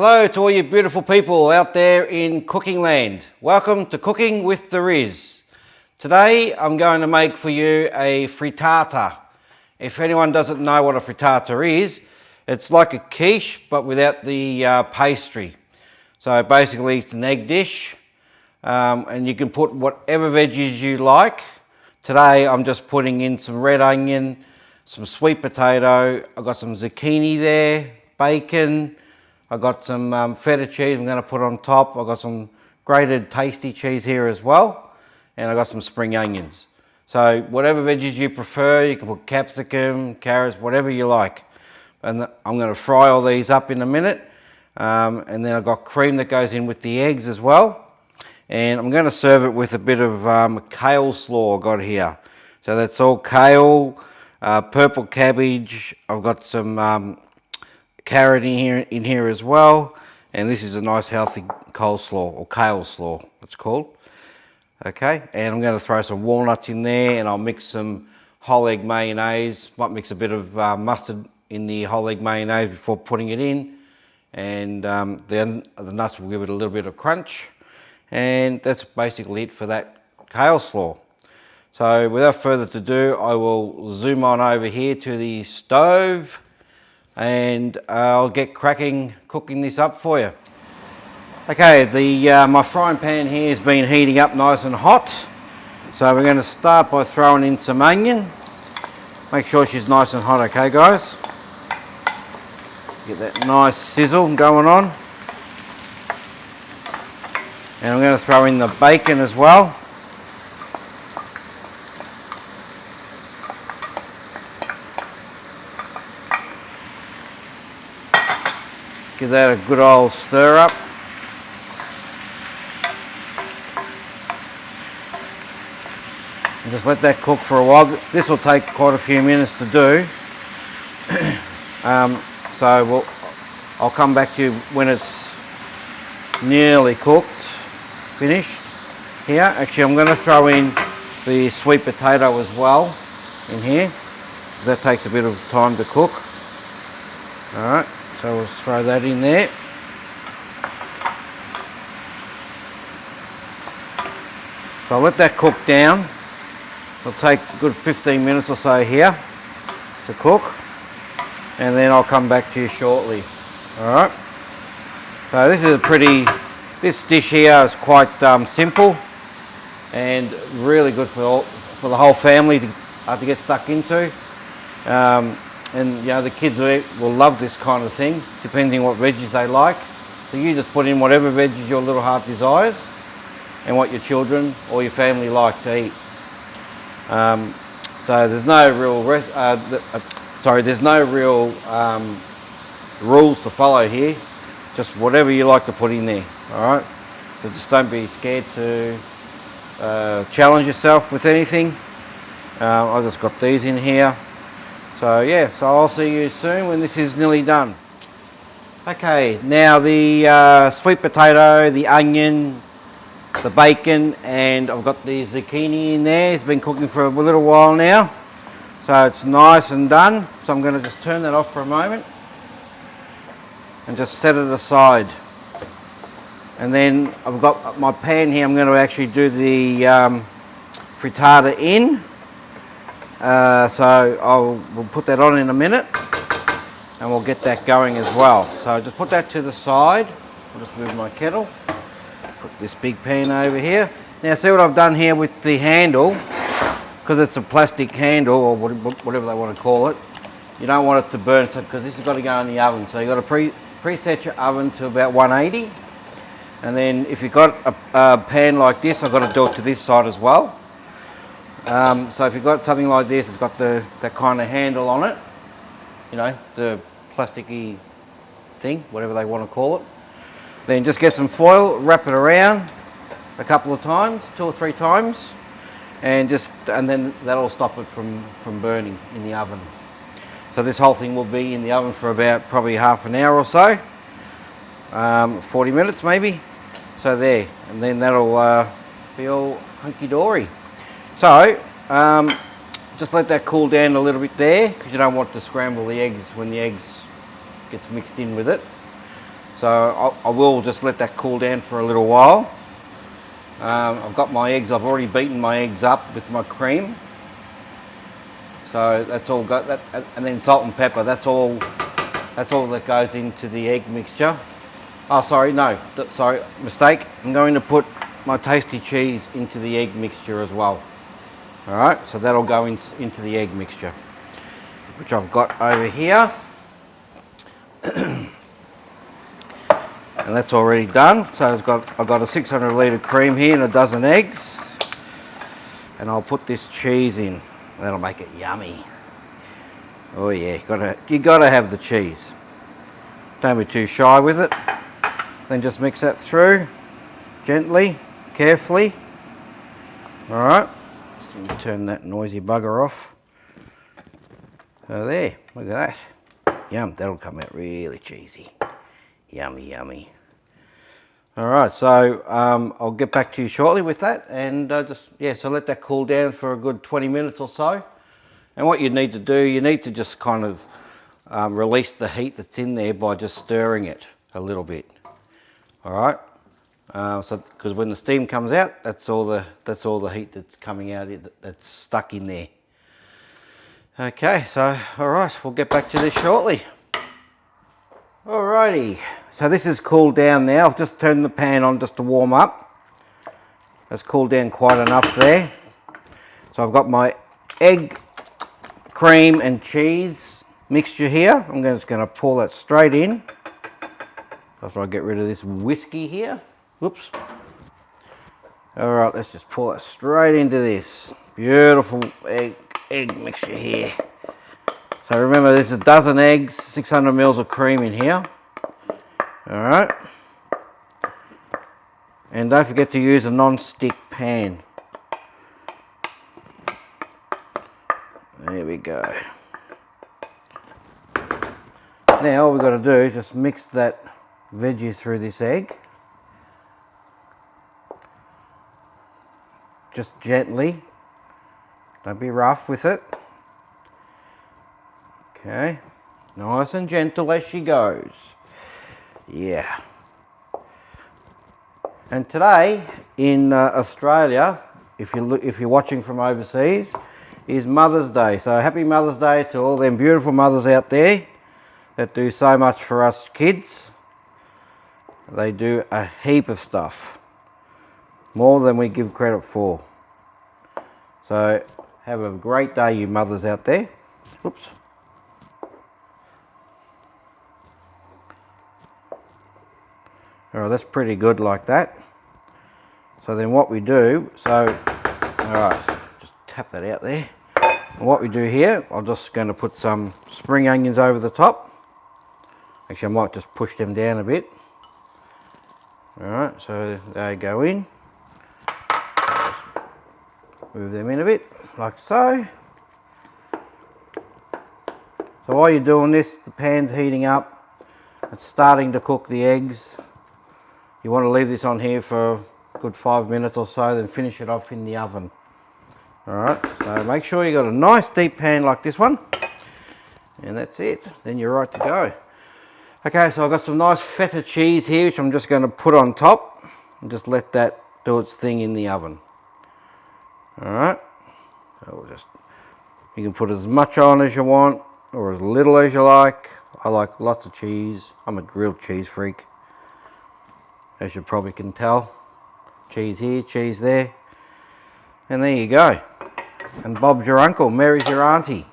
Hello to all you beautiful people out there in cooking land. Welcome to Cooking with the Riz. Today I'm going to make for you a frittata. If anyone doesn't know what a frittata is, it's like a quiche but without the pastry. So basically it's an egg dish and you can put whatever veggies you like. Today I'm just putting in some red onion, some sweet potato, I've got some zucchini there, bacon, I've got some feta cheese I'm going to put on top. I've got some grated tasty cheese here as well. And I've got some spring onions. So whatever veggies you prefer, you can put capsicum, carrots, whatever you like. And I'm going to fry all these up in a minute. And then I've got cream that goes in with the eggs as well. And I'm going to serve it with a bit of kale slaw I've got here. So that's all kale, purple cabbage. I've got some carrot in here as well, and this is a nice healthy coleslaw or kale slaw it's called. Okay, and I'm going to throw some walnuts in there, and I'll mix some whole egg mayonnaise. Might mix a bit of mustard in the whole egg mayonnaise before putting it in, and then the nuts will give it a little bit of crunch, and that's basically it for that kale slaw. So without further ado, I will zoom on over here to the stove and I'll get cracking cooking this up for you. Okay, my frying pan here has been heating up nice and hot. So we're going to start by throwing in some onion. Make sure she's nice and hot, okay guys? Get that nice sizzle going on. And I'm going to throw in the bacon as well. Give that a good old stir up. And just let that cook for a while. This will take quite a few minutes to do. I'll come back to you when it's nearly cooked, finished. Here, actually I'm going to throw in the sweet potato as well in here. That takes a bit of time to cook. Alright. So we'll throw that in there. So I'll let that cook down. It'll take a good 15 minutes or so here to cook. And then I'll come back to you shortly. Alright. So this dish here is quite simple and really good for the whole family to get stuck into. And you know, the kids will love this kind of thing, depending on what veggies they like. So you just put in whatever veggies your little heart desires and what your children or your family like to eat. So there's no real rules to follow here. Just whatever you like to put in there. All right. So just don't be scared to challenge yourself with anything. I just got these in here. So yeah, so I'll see you soon when this is nearly done. Okay, now the sweet potato, the onion, the bacon, and I've got the zucchini in there. It's been cooking for a little while now. So it's nice and done. So I'm going to just turn that off for a moment and just set it aside. And then I've got my pan here. I'm going to actually do the frittata in. So we'll put that on in a minute and we'll get that going as well. So just put that to the side. I'll just move my kettle. Put this big pan over here. Now see what I've done here with the handle, because it's a plastic handle or whatever they want to call it. You don't want it to burn because this has got to go in the oven. So you've got to preset your oven to about 180. And then if you've got a pan like this, I've got to do it to this side as well. So if you've got something like this, it's got that kind of handle on it, you know, the plasticky thing, whatever they want to call it. Then just get some foil, wrap it around a couple of times, 2 or 3 times, and then that'll stop it from burning in the oven. So this whole thing will be in the oven for about probably half an hour or so, 40 minutes maybe. So there, and then that'll be all hunky-dory. So, just let that cool down a little bit there, because you don't want to scramble the eggs when the eggs gets mixed in with it. So I will just let that cool down for a little while. I've got my eggs, I've already beaten my eggs up with my cream. So that's all got that, and then salt and pepper, that's all that goes into the egg mixture. Oh, sorry, no, sorry, mistake. I'm going to put my tasty cheese into the egg mixture as well. All right, so that'll go into the egg mixture, which I've got over here. And that's already done. So I've got a 600 litre cream here and a dozen eggs. And I'll put this cheese in. That'll make it yummy. Oh yeah, you gotta have the cheese. Don't be too shy with it. Then just mix that through gently, carefully. All right, just turn that noisy bugger off. So there, look at that. Yum, that'll come out really cheesy. Yummy, yummy. All right, so I'll get back to you shortly with that, and so let that cool down for a good 20 minutes or so. And what you need to do, you need to just kind of release the heat that's in there by just stirring it a little bit. All right, because when the steam comes out, that's all the heat that's coming out, that's stuck in there. Okay, so all right, we'll get back to this shortly. Alrighty, so this is cooled down now. I've just turned the pan on just to warm up. It's cooled down quite enough there. So I've got my egg, cream and cheese mixture here. I'm just going to pour that straight in after I get rid of this whiskey here. Whoops. Alright, let's just pour it straight into this beautiful egg mixture here. So remember, there's a dozen eggs, 600 mils of cream in here. Alright. And don't forget to use a non-stick pan. There we go. Now all we've got to do is just mix that veggie through this egg. Just gently. Don't be rough with it. Okay, nice and gentle as she goes. Yeah. And today in Australia, if you're watching from overseas, is Mother's Day. So happy Mother's Day to all them beautiful mothers out there that do so much for us kids. They do a heap of stuff, more than we give credit for. So have a great day, you mothers out there. Oops. Alright, that's pretty good like that. So then what we do, alright, just tap that out there. And what we do here, I'm just going to put some spring onions over the top. Actually, I might just push them down a bit. Alright, so they go in. Move them in a bit, like so. So while you're doing this, the pan's heating up. It's starting to cook the eggs. You want to leave this on here for a good 5 minutes or so, then finish it off in the oven. Alright, so make sure you got a nice deep pan like this one. And that's it, then you're right to go. Okay, so I've got some nice feta cheese here, which I'm just going to put on top. And just let that do its thing in the oven. Alright, so you can put as much on as you want, or as little as you like. I like lots of cheese. I'm a real cheese freak, as you probably can tell. Cheese here, cheese there. And there you go. And Bob's your uncle, Mary's your auntie.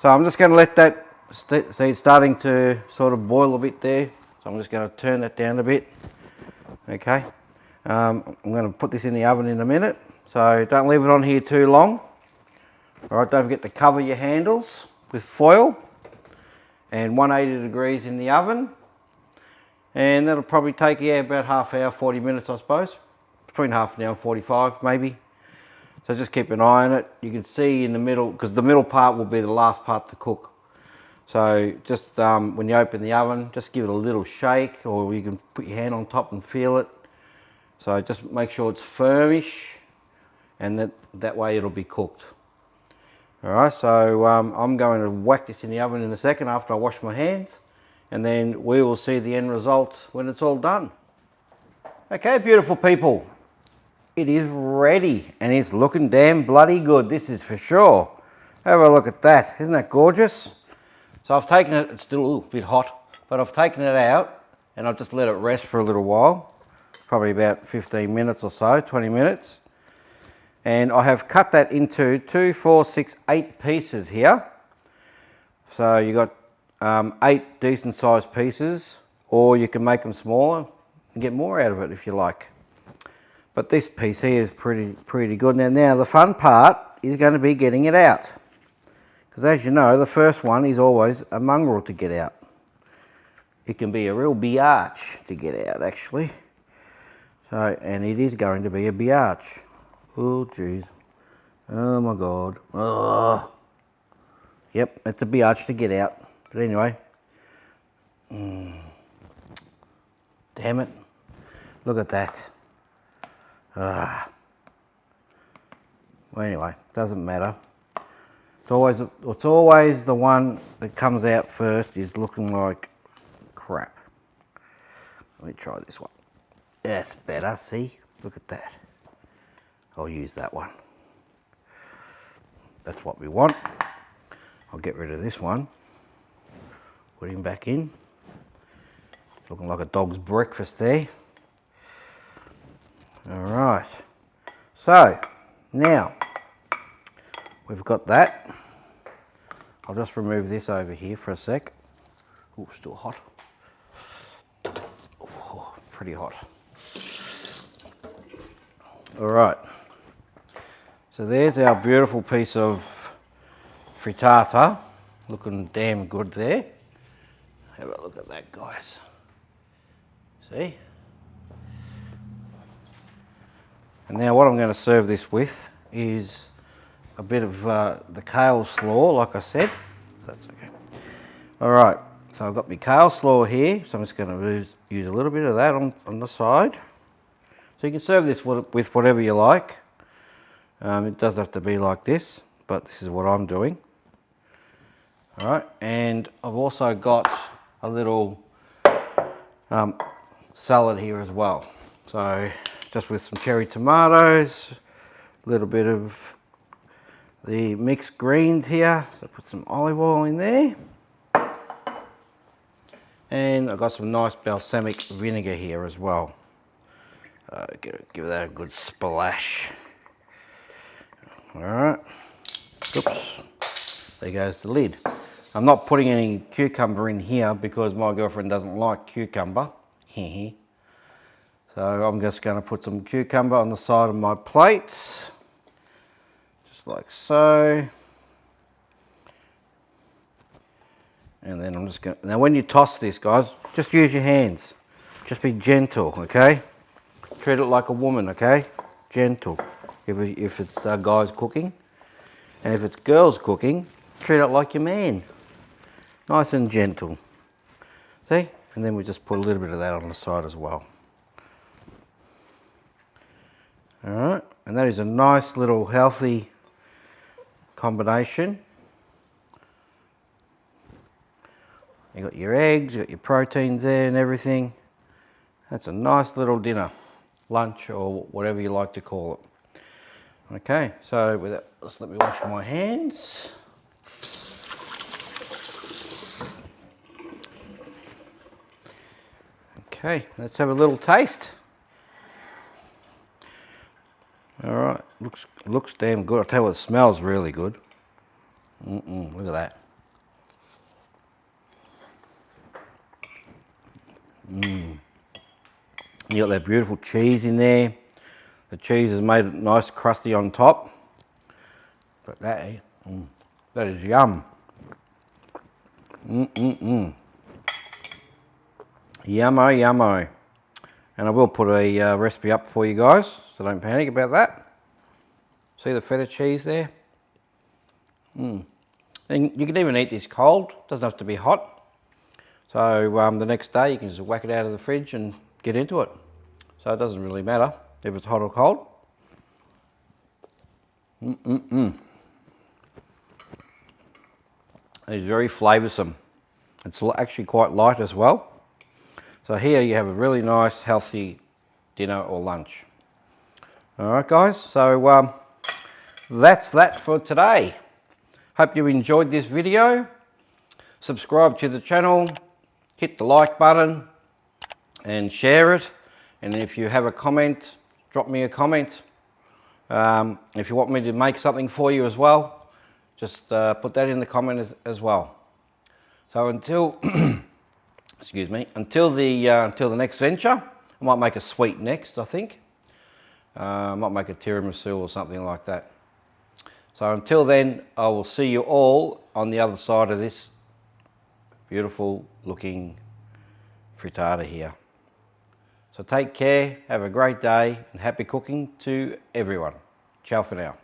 So I'm just going to let that, see it's starting to sort of boil a bit there. So I'm just going to turn that down a bit. Okay. I'm going to put this in the oven in a minute. So don't leave it on here too long. Alright, don't forget to cover your handles with foil. And 180 degrees in the oven. And that'll probably take you about half hour, 40 minutes I suppose. Between half an hour and 45 maybe. So just keep an eye on it. You can see in the middle, because the middle part will be the last part to cook. So just when you open the oven, just give it a little shake, or you can put your hand on top and feel it. So just make sure it's firmish, and that way it'll be cooked. Alright, so I'm going to whack this in the oven in a second after I wash my hands, and then we will see the end result when it's all done. Okay, beautiful people, it is ready and it's looking damn bloody good, this is for sure. Have a look at that, isn't that gorgeous? So I've taken it, it's still a bit hot, but I've taken it out and I've just let it rest for a little while, probably about 15 minutes or so, 20 minutes. And I have cut that into 2, 4, 6, 8 pieces here. So you got 8 decent sized pieces, or you can make them smaller and get more out of it if you like. But this piece here is pretty good. Now the fun part is going to be getting it out. Because as you know, the first one is always a mongrel to get out. It can be a real biatch to get out actually. So, and it is going to be a biatch. Oh jeez. Oh my god. Oh. Yep, it's a biatch to get out. But anyway. Damn it. Look at that. Well anyway, doesn't matter. It's always the one that comes out first is looking like crap. Let me try this one. That's better, see? Look at that. I'll use that one. That's what we want. I'll get rid of this one. Put him back in. Looking like a dog's breakfast there. Alright. So, now, we've got that. I'll just remove this over here for a sec. Oh, still hot. Oh, pretty hot. Alright. So there's our beautiful piece of frittata, looking damn good there. Have a look at that, guys. See? And now what I'm going to serve this with is a bit of the kale slaw, like I said. That's okay. Alright, so I've got my kale slaw here, so I'm just going to use a little bit of that on the side. So you can serve this with whatever you like. It does have to be like this, but this is what I'm doing. Alright, and I've also got a little salad here as well. So just with some cherry tomatoes, a little bit of the mixed greens here. So put some olive oil in there. And I've got some nice balsamic vinegar here as well. Give that a good splash. Alright, oops, there goes the lid. I'm not putting any cucumber in here because my girlfriend doesn't like cucumber. So I'm just going to put some cucumber on the side of my plate. Just like so. And then I'm just going to, now when you toss this, guys, just use your hands. Just be gentle, okay? Treat it like a woman, okay? Gentle. If it's guys cooking, and if it's girls cooking, treat it like your man. Nice and gentle. See? And then we just put a little bit of that on the side as well. Alright, and that is a nice little healthy combination. You got your eggs, you got your proteins there and everything. That's a nice little dinner, lunch or whatever you like to call it. Okay, so with that, just let me wash my hands. Okay, let's have a little taste. All right, looks damn good. I'll tell you what, it smells really good. Look at that. You got that beautiful cheese in there. The cheese has made it nice crusty on top. But that is yum. Yummo, yummo. And I will put a recipe up for you guys, so don't panic about that. See the feta cheese there? And you can even eat this cold, doesn't have to be hot. So the next day you can just whack it out of the fridge and get into it. So it doesn't really matter if it's hot or cold. It's very flavoursome. It's actually quite light as well. So here you have a really nice healthy dinner or lunch. Alright guys, so that's that for today. Hope you enjoyed this video. Subscribe to the channel, hit the like button and share it. And if you have a comment, drop me a comment. If you want me to make something for you as well, just put that in the comment as well. So until excuse me, until the next venture, I might make a sweet next, I think. I might make a tiramisu or something like that. So until then, I will see you all on the other side of this beautiful looking frittata here. So take care, have a great day, and happy cooking to everyone. Ciao for now.